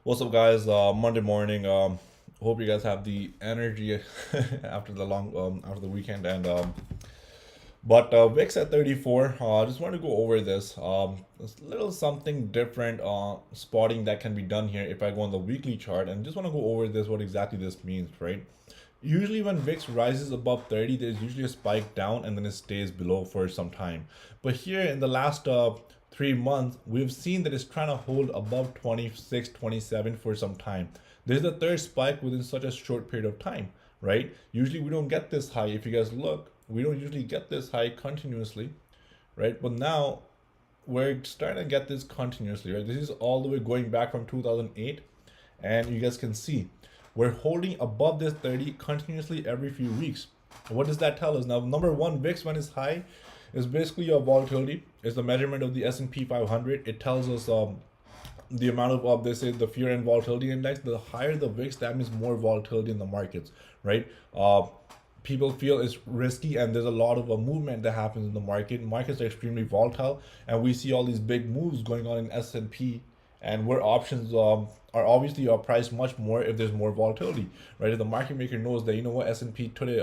What's up, guys? Monday morning. Hope you guys have the energy after the after the weekend. But VIX at 34. Just want to go over this. There's a little something different spotting that can be done here if I go on the weekly chart, and just want to go over this, what exactly this means, right? Usually when VIX rises above 30, there's usually a spike down and then it stays below for some time. But here in the last 3 months, we've seen that it's trying to hold above 26, 27 for some time. This is the third spike within such a short period of time, right? Usually we don't get this high. If you guys look, we don't usually get this high continuously, right? But now we're starting to get this continuously, right? This is all the way going back from 2008, and you guys can see we're holding above this 30 continuously every few weeks. What does that tell us? Now, number one, VIX when it's high is basically your volatility. It's the measurement of the S&P 500. It tells us the amount of they say the fear and volatility index. The higher the VIX, that means more volatility in the markets, right? People feel it's risky, and there's a lot of movement that happens in the market. Markets are extremely volatile, and we see all these big moves going on in S&P, and where options are obviously priced much more if there's more volatility, right? If the market maker knows that, you know what, S&P today,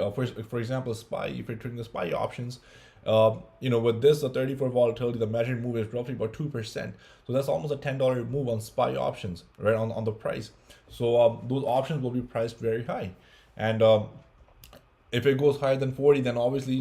for example, SPY, if you're trading the SPY options, with this 34 volatility, the measured move is roughly about 2%. So that's almost a $10 move on SPY options, right, on the price. So those options will be priced very high. And if it goes higher than 40, then obviously,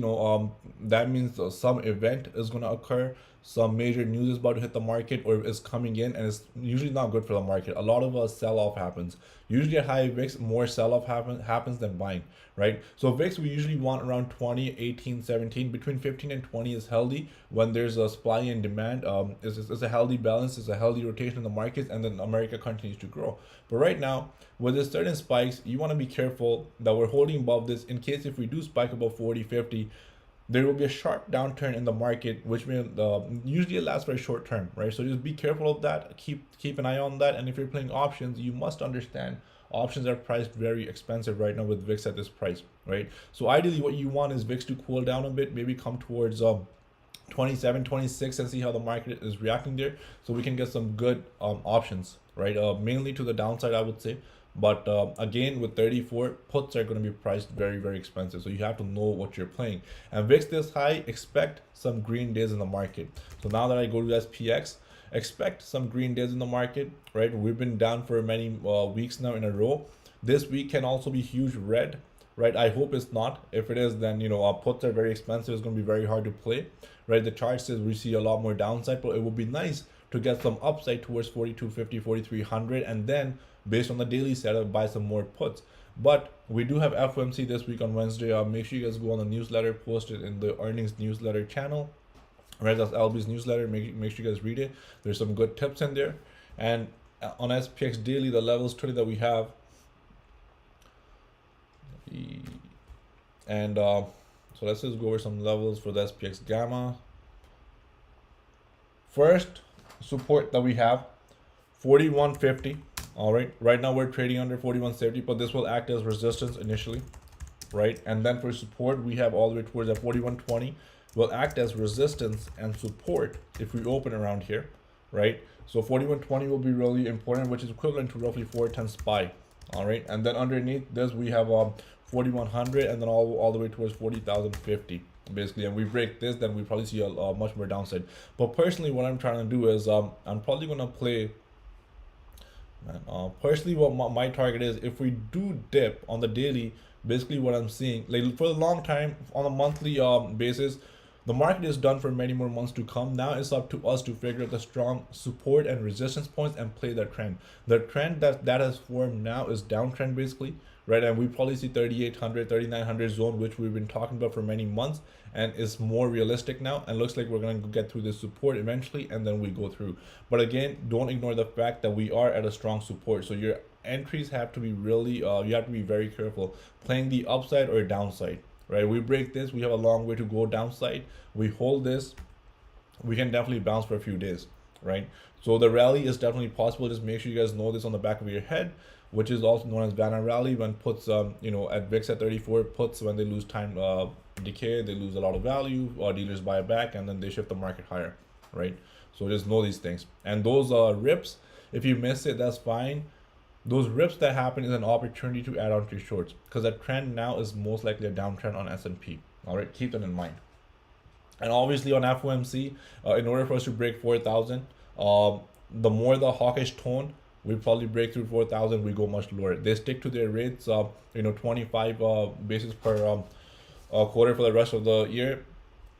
that means some event is going to occur. Some major news is about to hit the market or is coming in, and it's usually not good for the market. A lot of sell-off happens. Usually at high VIX, more sell-off happens than buying, right? So VIX, we usually want around 20, 18, 17. Between 15 and 20 is healthy when there's a supply and demand. It's a healthy balance. It's a healthy rotation in the markets, and then America continues to grow. But right now, with the certain spikes, you want to be careful that we're holding above this in case if we do spike above 40, 50, there will be a sharp downturn in the market, which may usually it lasts very short term, right? So just be careful of that. Keep an eye on that. And if you're playing options, you must understand options are priced very expensive right now with VIX at this price, right? So ideally, what you want is VIX to cool down a bit, maybe come towards 27, 26, and see how the market is reacting there, so we can get some good options, right? Mainly to the downside, I would say. But again, with 34, puts are going to be priced very, very expensive. So you have to know what you're playing. And VIX this high, expect some green days in the market. So now that I go to SPX, expect some green days in the market, right? We've been down for many weeks now in a row. This week can also be huge red, right? I hope it's not. If it is, then puts are very expensive. It's going to be very hard to play, right? The chart says we see a lot more downside, but it would be nice to get some upside towards 4250, 4300, and then based on the daily setup, buy some more puts. But we do have FOMC this week on Wednesday. Make sure you guys go on the newsletter, post it in the earnings newsletter channel, right? That's LB's newsletter. Make sure you guys read it. There's some good tips in there. And on SPX daily, the levels today that we have, and so let's just go over some levels for the SPX gamma. First support that we have, 4150. All right, right now we're trading under 4170, but this will act as resistance initially, right? And then for support, we have all the way towards that 4120 will act as resistance and support if we open around here, right? So 4120 will be really important, which is equivalent to roughly 410 SPY. All right, and then underneath this we have 4100, and then all the way towards 40,050 basically. And we break this, then we probably see a much more downside. But personally, what I'm trying to do is I'm probably gonna play. Personally, what my target is, if we do dip on the daily, basically what I'm seeing, like for a long time on a monthly basis, the market is done for many more months to come. Now it's up to us to figure out the strong support and resistance points and play that trend. The trend that has formed now is downtrend basically, right? And we probably see 3800, 3900 zone, which we've been talking about for many months, and is more realistic now, and looks like we're going to get through this support eventually, and then we go through. But again, don't ignore the fact that we are at a strong support. So your entries have to be really, you have to be very careful playing the upside or downside, right? We break this, we have a long way to go downside. We hold this, we can definitely bounce for a few days, right? So the rally is definitely possible. Just make sure you guys know this on the back of your head, which is also known as banner rally. When puts at VIX at 34, puts, when they lose time decay, they lose a lot of value, or dealers buy it back, and then they shift the market higher, right? So just know these things. And those rips, If you miss it, that's fine. Those rips that happen is an opportunity to add on to your shorts, because the trend now is most likely a downtrend on S&P. All right, keep that in mind. And obviously on FOMC, in order for us to break 4,000, the more the hawkish tone, we probably break through 4,000, we go much lower. They stick to their rates, 25 basis per quarter for the rest of the year.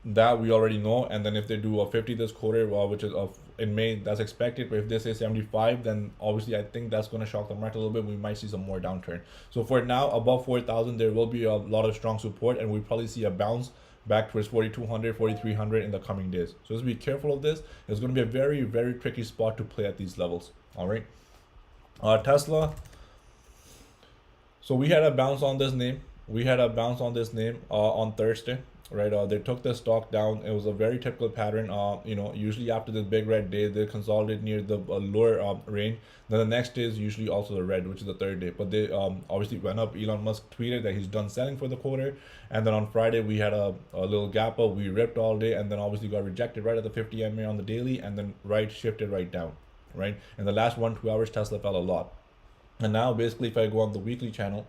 That we already know. And then if they do a 50 this quarter, which is in May, that's expected. But if they say 75, then obviously I think that's going to shock the market a little bit. We might see some more downturn. So for now, above 4,000, there will be a lot of strong support, and we probably see a bounce back towards 4,200, 4,300 in the coming days. So just be careful of this. It's going to be a very, very tricky spot to play at these levels. All right. Tesla. So we had a bounce on this name. On Thursday, right? They took the stock down. It was a very typical pattern. Usually after the big red day, they consolidate near the lower range. Then the next day is usually also the red, which is the third day. But they obviously went up. Elon Musk tweeted that he's done selling for the quarter. And then on Friday, we had a little gap up. We ripped all day, and then obviously got rejected right at the 50 MA on the daily, and then shifted right down, right? In the last 1-2 hours, Tesla fell a lot. And now basically, if I go on the weekly channel,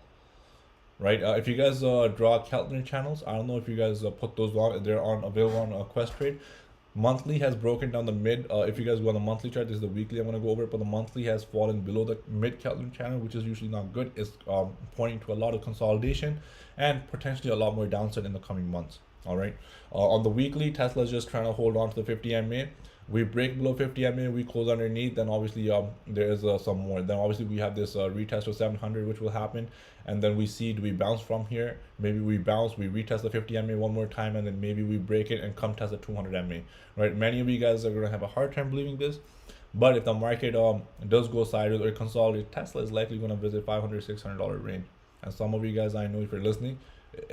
right, if you guys draw Keltner channels, I don't know if you guys put those on. They're available on Quest Trade. Monthly has broken down the mid. If you guys go on the monthly chart, this is the weekly I'm going to go over it, but the monthly has fallen below the mid Keltner channel, which is usually not good. It's pointing to a lot of consolidation and potentially a lot more downside in the coming months. All right. On the weekly, Tesla is just trying to hold on to the 50 MA. We break below 50 MA, we close underneath, then obviously there is some more. Then obviously we have this retest of 700, which will happen, and then we see, do we bounce from here? Maybe we bounce, we retest the 50 MA one more time, and then maybe we break it and come test the 200 MA, right? Many of you guys are going to have a hard time believing this, but if the market does go sideways or consolidate, Tesla is likely going to visit $500, $600 range. And some of you guys, I know if you're listening,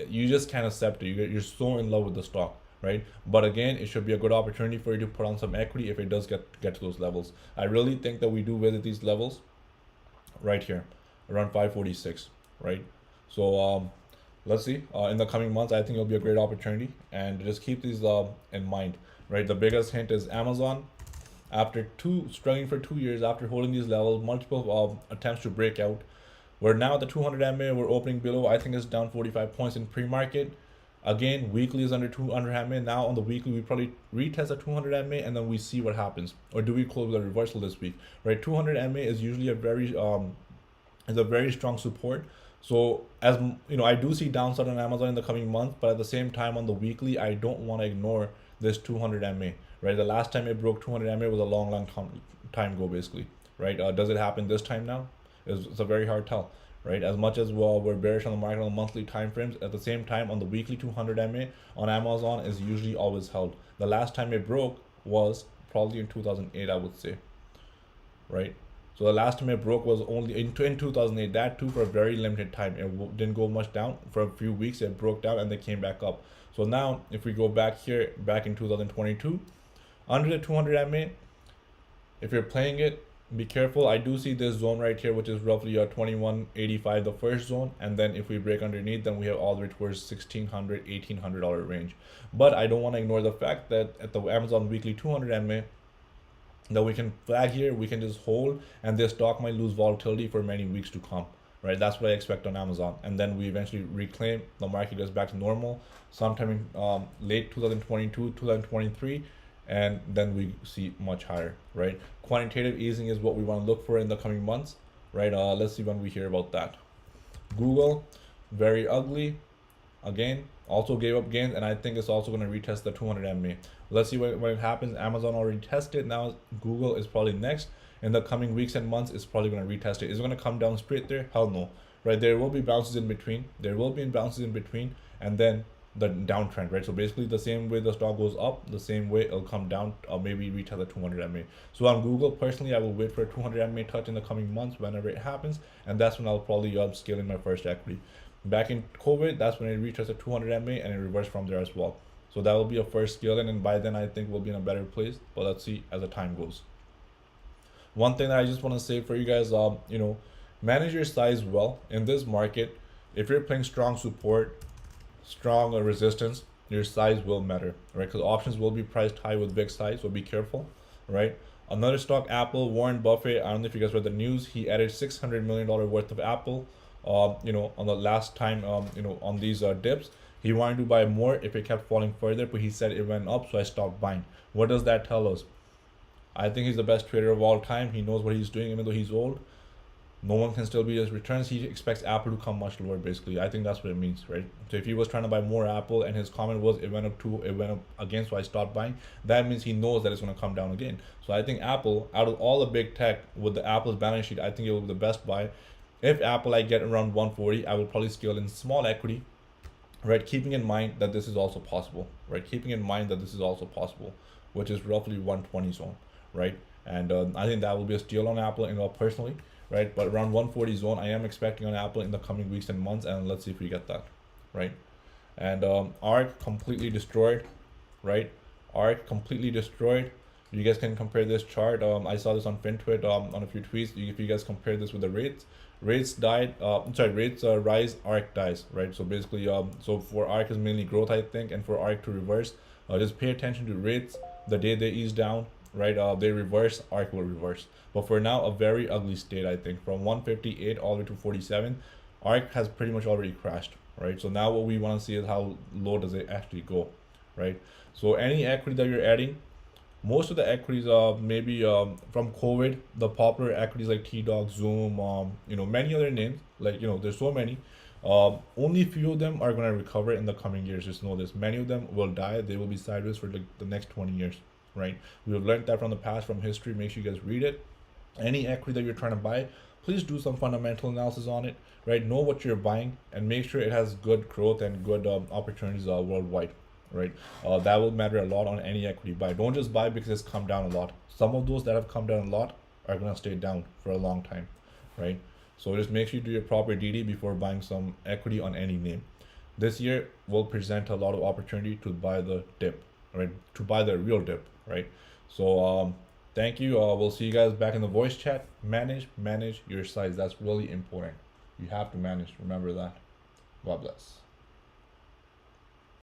you just can't accept it. You're so in love with the stock, right? But again, it should be a good opportunity for you to put on some equity if it does get to those levels. I really think that we do visit these levels right here, around 546, right? So let's see. In the coming months, I think it'll be a great opportunity, and just keep these in mind, right? The biggest hint is Amazon. After struggling for 2 years, after holding these levels, multiple attempts to break out, we're now at the 200 MA. We're opening below. I think it's down 45 points in pre-market. Again, weekly is under 200 MA. Now on the weekly, we probably retest at 200 MA, and then we see what happens. Or do we close with a reversal this week? Right, 200 MA is usually a very strong support. So as you know, I do see downside on Amazon in the coming month, but at the same time on the weekly, I don't want to ignore this 200 MA. Right, the last time it broke 200 MA was a long time ago, basically. Right, does it happen this time now? It's a very hard tell. Right, as much as we're bearish on the market on the monthly time frames, at the same time on the weekly 200 MA on Amazon is usually always held. The last time it broke was probably in 2008, I would say. Right, so the last time it broke was only in 2008. That too for a very limited time. It didn't go much down for a few weeks. It broke down and they came back up. So now if we go back here, back in 2022, under the 200 MA, if you're playing it, be careful. I do see this zone right here, which is roughly a 2185, the first zone, and then if we break underneath, then we have all the way towards $1,600, $1,800 range. But I don't want to ignore the fact that at the Amazon weekly 200 MA, that we can flag here, we can just hold, and this stock might lose volatility for many weeks to come. Right, that's what I expect on Amazon, and then we eventually reclaim, the market goes back to normal sometime in late 2022, 2023. And then we see much higher, right? Quantitative easing is what we want to look for in the coming months, right? Let's see when we hear about that. Google, very ugly. Again, also gave up gains, and I think it's also going to retest the 200 MA. Let's see when it happens. Amazon already tested. Now Google is probably next. In the coming weeks and months, it's probably going to retest it. Is it going to come down straight there? Hell no, right? There will be bounces in between. And then the downtrend, right? So basically the same way the stock goes up, the same way it'll come down, or maybe retest the 200 MA. So on Google, personally, I will wait for a 200 MA touch in the coming months whenever it happens, and that's when I'll probably scale in my first equity. Back in COVID, that's when it retested 200 MA and it reversed from there as well. So that will be a first scale in, and by then I think we'll be in a better place, but let's see as the time goes. One thing that I just want to say for you guys, manage your size well in this market. If you're playing strong support, strong resistance, your size will matter, right? Because options will be priced high with VIX high, so be careful. right? Another stock, Apple. Warren Buffett, I don't know if you guys read the news, he added $600 million worth of Apple, on the last time, on these dips. He wanted to buy more if it kept falling further, but he said it went up, so I stopped buying. What does that tell us? I think he's the best trader of all time. He knows what he's doing, even though he's old. No one can still beat his returns. He expects Apple to come much lower, basically. I think that's what it means, right? So if he was trying to buy more Apple and his comment was it went up again, so I stopped buying, that means he knows that it's going to come down again. So I think Apple, out of all the big tech with the Apple's balance sheet, I think it will be the best buy. If Apple I get around 140, I will probably scale in small equity, right? Keeping in mind that this is also possible, right? Keeping in mind that this is also possible, which is roughly 120 zone, right? And I think that will be a steal on Apple, personally, right? But around 140 zone, I am expecting on Apple in the coming weeks and months, and let's see if we get that, right? And ARK completely destroyed, right? ARK completely destroyed. You guys can compare this chart. I saw this on FinTwit on a few tweets. If you guys compare this with the rates died. Rates rise, ARK dies, right? So basically, so for ARK is mainly growth, I think, and for ARK to reverse, just pay attention to rates. The day they ease down, right, they reverse, ARK will reverse. But for now, a very ugly state, I think, from 158 all the way to 47. ARK has pretty much already crashed, right? So now what we want to see is how low does it actually go, right? So any equity that you're adding, most of the equities, maybe from COVID, the popular equities like T-Dog, Zoom, many other names, like, there's so many. Only few of them are going to recover in the coming years. Just know this. Many of them will die. They will be sideways for like the next 20 years, right? We've learned that from the past, from history. Make sure you guys read it. Any equity that you're trying to buy, please do some fundamental analysis on it, right? Know what you're buying and make sure it has good growth and good opportunities worldwide, right? That will matter a lot on any equity buy. Don't just buy because it's come down a lot. Some of those that have come down a lot are going to stay down for a long time, right? So just make sure you do your proper DD before buying some equity on any name. This year will present a lot of opportunity to buy the dip, right? To buy the real dip, right? So thank you. We'll see you guys back in the voice chat. Manage your size. That's really important. You have to manage. Remember that. God bless.